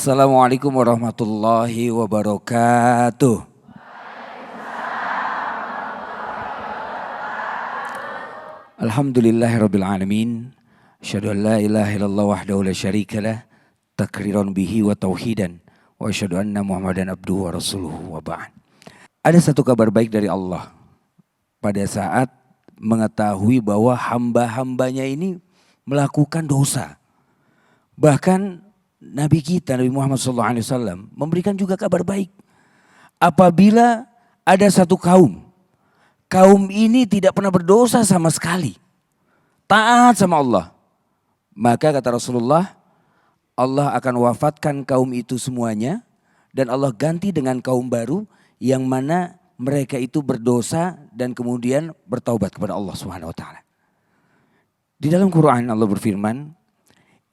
Assalamualaikum warahmatullahi wabarakatuh. Alhamdulillahirabbil alamin. Asyhadu an la ilaha illallah wahdahu la syarikalah takriran bihi wa tauhidan wa asyhadu anna Muhammadan abduhu wa rasuluhu wa ba'd. Ada satu kabar baik dari Allah pada saat mengetahui bahwa hamba-hambanya ini melakukan dosa. Bahkan Nabi kita, Nabi Muhammad SAW memberikan juga kabar baik. Apabila ada satu kaum ini tidak pernah berdosa sama sekali, taat sama Allah, maka kata Rasulullah, Allah akan wafatkan kaum itu semuanya dan Allah ganti dengan kaum baru yang mana mereka itu berdosa dan kemudian bertaubat kepada Allah Subhanahu wa taala. Di dalam Quran Allah berfirman,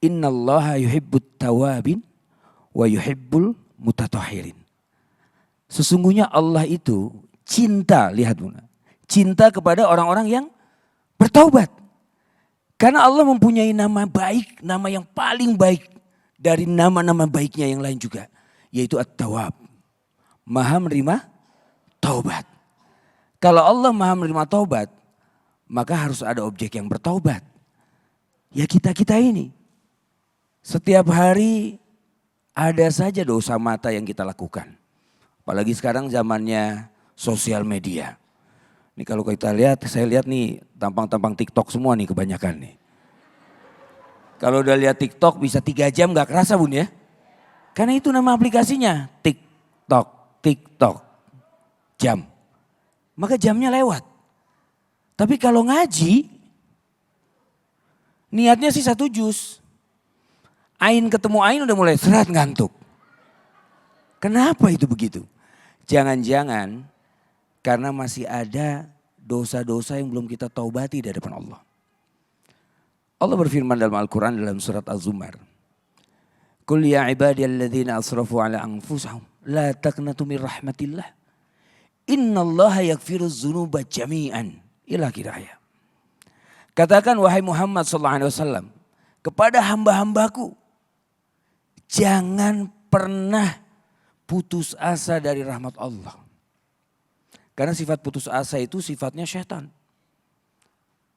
Innallaha yuhibbut tawabin wa yuhibbul mutatahhirin. Sesungguhnya Allah itu cinta, lihat cinta kepada orang-orang yang bertaubat. Karena Allah mempunyai nama baik, nama yang paling baik dari nama-nama baiknya yang lain juga, yaitu At-Tawwab. Maha menerima taubat. Kalau Allah maha menerima taubat, maka harus ada objek yang bertaubat. Ya kita ini. Setiap hari ada saja dosa mata yang kita lakukan. Apalagi sekarang zamannya sosial media. Ini kalau kita lihat, saya lihat nih tampang-tampang TikTok semua nih kebanyakan nih. Kalau udah lihat TikTok bisa 3 jam gak kerasa bun ya. Karena itu nama aplikasinya TikTok jam. Maka jamnya lewat. Tapi kalau ngaji niatnya sih 1 juz. Ain ketemu Ain udah mulai serat ngantuk. Kenapa itu begitu? Jangan-jangan karena masih ada dosa-dosa yang belum kita taubati di hadapan Allah. Allah berfirman dalam Al-Quran dalam surat Az-Zumar. Qul ya ibadiyalladzina asrafu ala anfusahum la taqnatu min rahmatillah. Innallaha yaghfiruz dzunuba jami'an. Ila akhir. Katakan wahai Muhammad SAW kepada hamba-hambaku, jangan pernah putus asa dari rahmat Allah. Karena sifat putus asa itu sifatnya setan.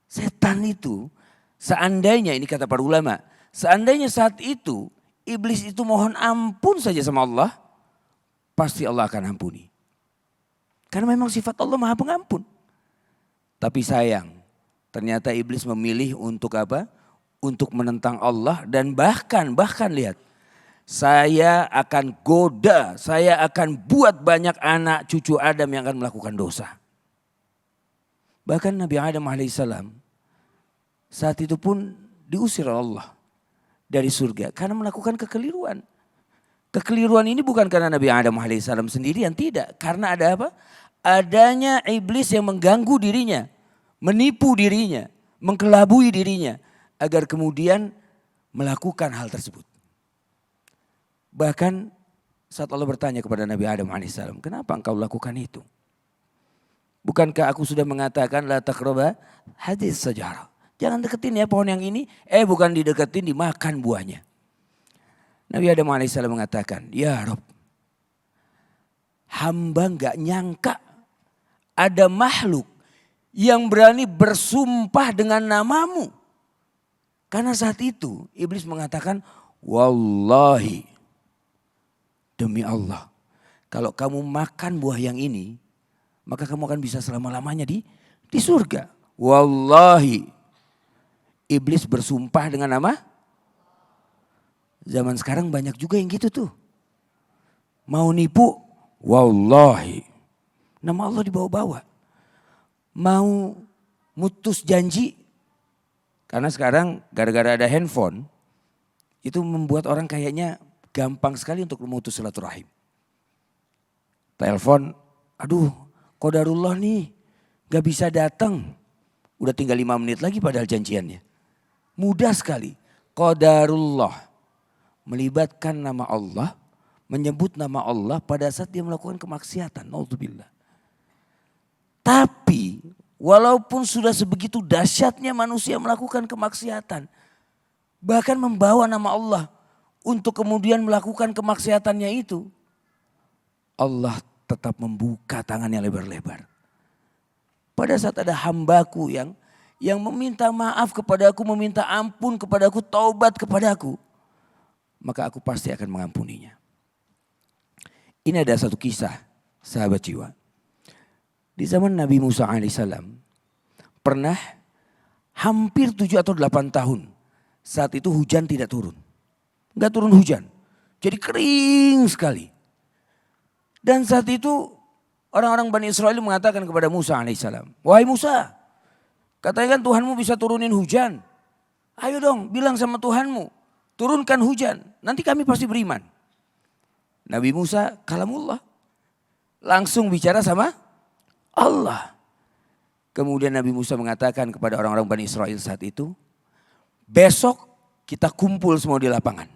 Setan itu seandainya, ini kata para ulama, seandainya saat itu iblis itu mohon ampun saja sama Allah, pasti Allah akan ampuni. Karena memang sifat Allah maha pengampun. Tapi sayang, ternyata iblis memilih untuk apa? Untuk menentang Allah dan bahkan lihat. Saya akan goda, saya akan buat banyak anak cucu Adam yang akan melakukan dosa. Bahkan Nabi Adam alaihissalam saat itu pun diusir oleh Allah dari surga karena melakukan kekeliruan. Kekeliruan ini bukan karena Nabi Adam alaihissalam sendirian, tidak. Karena ada apa? Adanya iblis yang mengganggu dirinya, menipu dirinya, mengkelabui dirinya agar kemudian melakukan hal tersebut. Bahkan saat Allah bertanya kepada Nabi Adam alaihissalam, kenapa engkau lakukan itu? Bukankah aku sudah mengatakan la taqraba hadis sajarah. Jangan deketin ya pohon yang ini. Bukan dideketin, dimakan buahnya. Nabi Adam alaihissalam mengatakan, ya Rabb, hamba gak nyangka ada makhluk yang berani bersumpah dengan namamu. Karena saat itu iblis mengatakan, wallahi, demi Allah, kalau kamu makan buah yang ini, maka kamu akan bisa selama-lamanya di surga. Wallahi, iblis bersumpah dengan nama. Zaman sekarang banyak juga yang gitu tuh. Mau nipu, wallahi, nama Allah dibawa-bawa. Mau mutus janji, karena sekarang gara-gara ada handphone, itu membuat orang kayaknya gampang sekali untuk memutus silaturahim. Telepon, aduh qadarullah nih gak bisa datang. Udah tinggal 5 menit lagi padahal janjiannya. Mudah sekali. Qadarullah. Melibatkan nama Allah, menyebut nama Allah pada saat dia melakukan kemaksiatan. Naudzubillah. Tapi walaupun sudah sebegitu dahsyatnya manusia melakukan kemaksiatan, bahkan membawa nama Allah untuk kemudian melakukan kemaksiatannya itu, Allah tetap membuka tangannya lebar-lebar. Pada saat ada hambaku yang meminta maaf kepadaku, meminta ampun kepadaku, taubat kepadaku, maka aku pasti akan mengampuninya. Ini ada satu kisah sahabat jiwa. Di zaman Nabi Musa alaihissalam pernah hampir 7 atau 8 tahun saat itu hujan tidak turun. Enggak turun hujan. Jadi kering sekali. Dan saat itu orang-orang Bani Israel mengatakan kepada Musa alaihissalam, wahai Musa, katakan Tuhanmu bisa turunin hujan. Ayo dong bilang sama Tuhanmu, turunkan hujan. Nanti kami pasti beriman. Nabi Musa kalamullah. Langsung bicara sama Allah. Kemudian Nabi Musa mengatakan kepada orang-orang Bani Israel saat itu, besok kita kumpul semua di lapangan.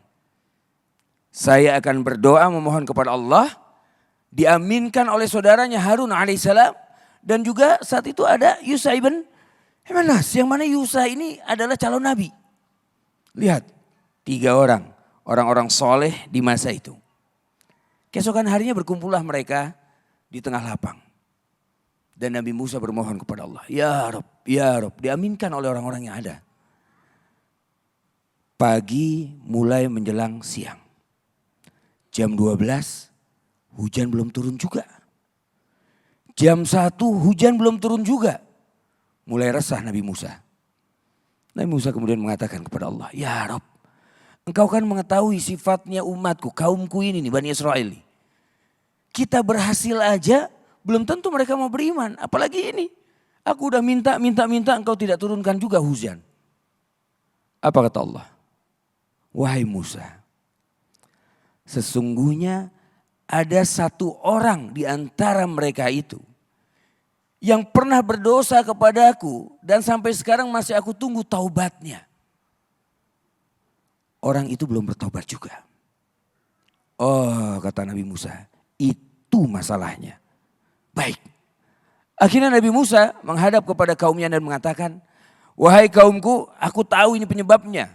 Saya akan berdoa memohon kepada Allah, diaminkan oleh saudaranya Harun alaihissalam, dan juga saat itu ada Yusa ibn Manas, yang mana Yusa ini adalah calon nabi. Lihat, 3 orang soleh di masa itu. Keesokan harinya berkumpullah mereka di tengah lapang. Dan Nabi Musa bermohon kepada Allah, ya Rob, diaminkan oleh orang-orang yang ada. Pagi mulai menjelang siang. Jam 12 hujan belum turun juga. Jam 1 hujan belum turun juga. Mulai resah Nabi Musa. Nabi Musa kemudian mengatakan kepada Allah, ya Rob, engkau kan mengetahui sifatnya umatku, kaumku ini nih, Bani Israel. Kita berhasil aja, belum tentu mereka mau beriman. Apalagi ini, aku udah minta, engkau tidak turunkan juga hujan. Apa kata Allah? Wahai Musa, sesungguhnya ada 1 orang di antara mereka itu yang pernah berdosa kepadaku dan sampai sekarang masih aku tunggu taubatnya. Orang itu belum bertobat juga. Oh, kata Nabi Musa, itu masalahnya. Baik. Akhirnya Nabi Musa menghadap kepada kaumnya dan mengatakan, wahai kaumku, aku tahu ini penyebabnya.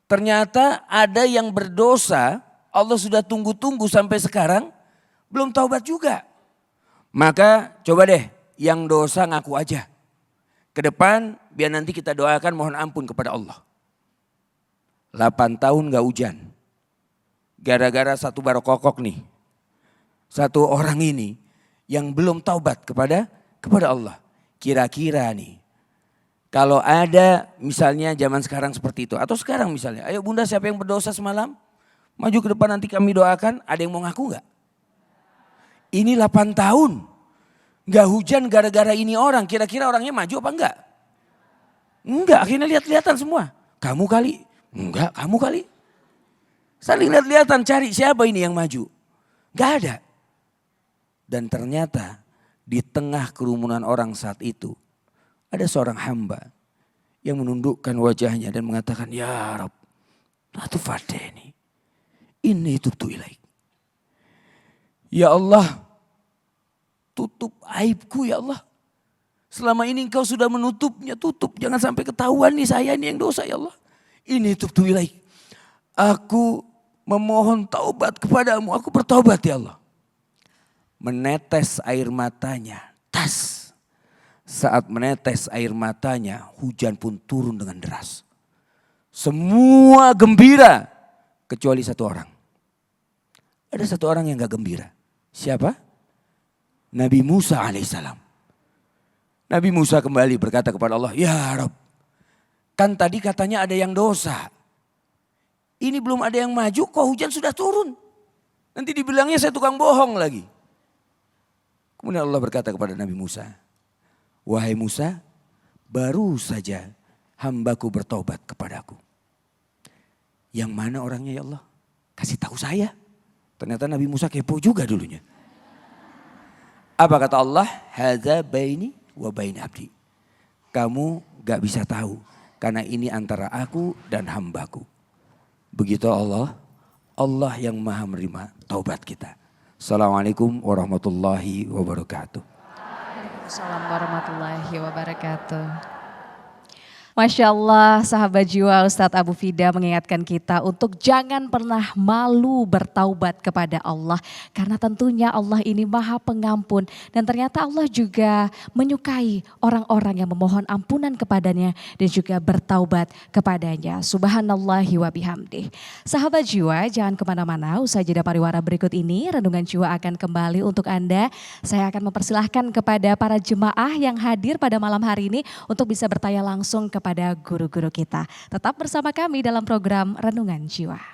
Ternyata ada yang berdosa, Allah sudah tunggu-tunggu sampai sekarang, belum taubat juga. Maka coba deh, yang dosa ngaku aja. Ke depan biar nanti kita doakan mohon ampun kepada Allah. 8 tahun gak hujan. Gara-gara 1 barokokok nih. 1 orang ini yang belum taubat kepada Allah. Kira-kira nih, kalau ada misalnya zaman sekarang seperti itu. Atau sekarang misalnya, ayo bunda siapa yang berdosa semalam? Maju ke depan nanti kami doakan, ada yang mau ngaku gak? Ini 8 tahun. Gak hujan gara-gara ini orang, kira-kira orangnya maju apa enggak? Enggak, akhirnya lihat-lihatan semua. Kamu kali? Enggak, kamu kali. Saling lihat-lihatan cari siapa ini yang maju. Gak ada. Dan ternyata di tengah kerumunan orang saat itu, ada seorang hamba yang menundukkan wajahnya dan mengatakan, ya Rabb, latu fadeni, ini tubtu ilaik. Ya Allah, tutup aibku ya Allah. Selama ini engkau sudah menutupnya, tutup. Jangan sampai ketahuan nih saya ini yang dosa ya Allah. Ini tubtu ilaik. Aku memohon taubat kepadamu, aku bertaubat ya Allah. Menetes air matanya, tas. Saat menetes air matanya, hujan pun turun dengan deras. Semua gembira, kecuali 1 orang. Ada 1 orang yang gak gembira. Siapa? Nabi Musa alaihissalam. Nabi Musa kembali berkata kepada Allah, ya Rabb, kan tadi katanya ada yang dosa. Ini belum ada yang maju, kok hujan sudah turun. Nanti dibilangnya saya tukang bohong lagi. Kemudian Allah berkata kepada Nabi Musa, wahai Musa, baru saja hambaku bertobat kepadaku. Yang mana orangnya ya Allah? Kasih tahu saya. Ternyata Nabi Musa kepo juga dulunya. Apa kata Allah? Hadza baini wa baini abdi. Kamu gak bisa tahu karena ini antara aku dan hambaku. Begitu Allah yang maha menerima taubat kita. Assalamualaikum warahmatullahi wabarakatuh. Waalaikumsalam warahmatullahi wabarakatuh. Masya Allah, sahabat jiwa Ustadz Abu Fida mengingatkan kita untuk jangan pernah malu bertaubat kepada Allah. Karena tentunya Allah ini maha pengampun dan ternyata Allah juga menyukai orang-orang yang memohon ampunan kepadanya dan juga bertaubat kepadanya. Subhanallahi wa bihamdih. Sahabat jiwa jangan kemana-mana, usai jeda pariwara berikut ini Renungan Jiwa akan kembali untuk Anda. Saya akan mempersilahkan kepada para jemaah yang hadir pada malam hari ini untuk bisa bertanya langsung kepada guru-guru kita. Tetap bersama kami dalam program Renungan Jiwa.